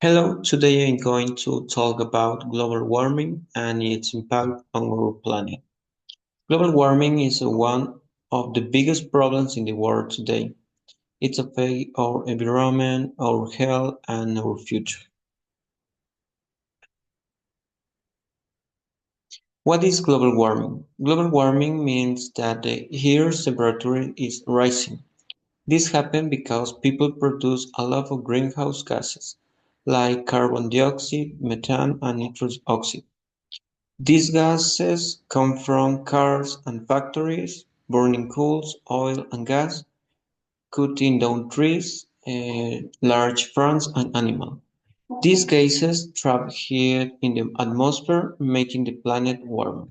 Hello, today I'm going to talk about global warming and its impact on our planet. Global warming is one of the biggest problems in the world today. It affects our environment, our health, and our future. What is global warming? Global warming means that the Earth's temperature is rising. This happens because people produce a lot of greenhouse gases, like carbon dioxide, methane, and nitrous oxide. These gases come from cars and factories, burning coal, oil and gas, cutting down trees, large farms and animals. These gases trap heat in the atmosphere, making the planet warmer.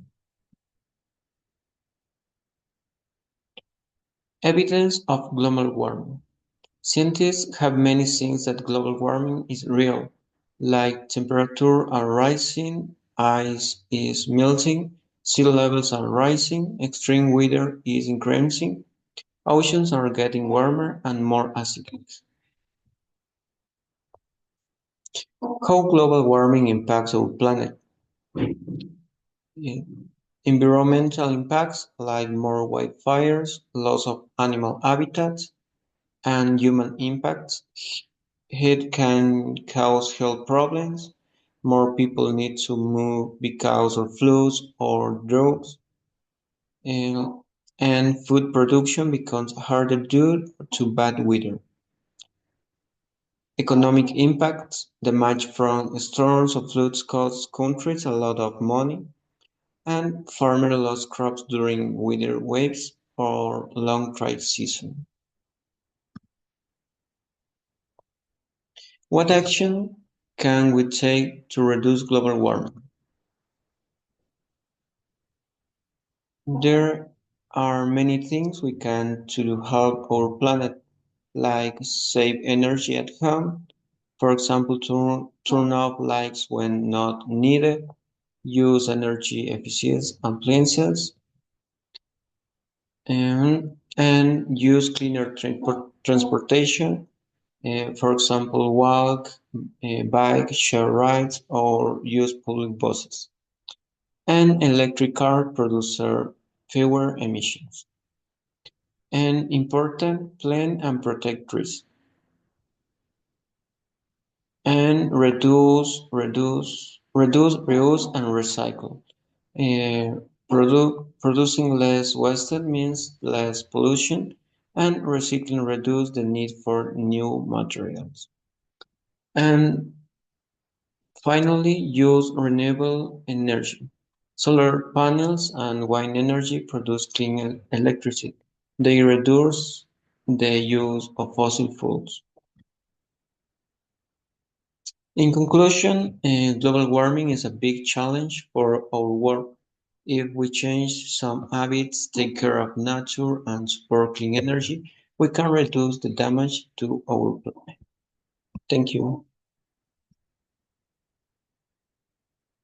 Evidence of global warming. Scientists have many signs that global warming is real, like temperatures are rising, ice is melting, sea levels are rising, extreme weather is increasing, oceans are getting warmer and more acidic. How global warming impacts our planet? Eh, Environmental impacts like more wildfires, loss of animal habitats, and human impacts. Heat can cause health problems. More people need to move because of floods or droughts. And, and food production becomes harder due to bad weather. Economic impacts: damage from storms or floods cost countries a lot of money, and farmers lost crops during weather waves or long dry season. What action can we take to reduce global warming? There are many things we can do to help our planet, like save energy at home, for example, turn off lights when not needed, use energy efficient appliances, and use cleaner transportation, for example, walk, bike, share rides, or use public buses. An electric car produces fewer emissions. And important, plant and protect trees. And reuse, and recycle. Producing less waste means less pollution, and recycling reduces the need for new materials. And finally, use renewable energy. Solar panels and wind energy produce clean electricity. They reduce the use of fossil fuels. In conclusion, global warming is a big challenge for our world. If we change some habits, take care of nature, and support clean energy, we can reduce the damage to our planet. Thank you.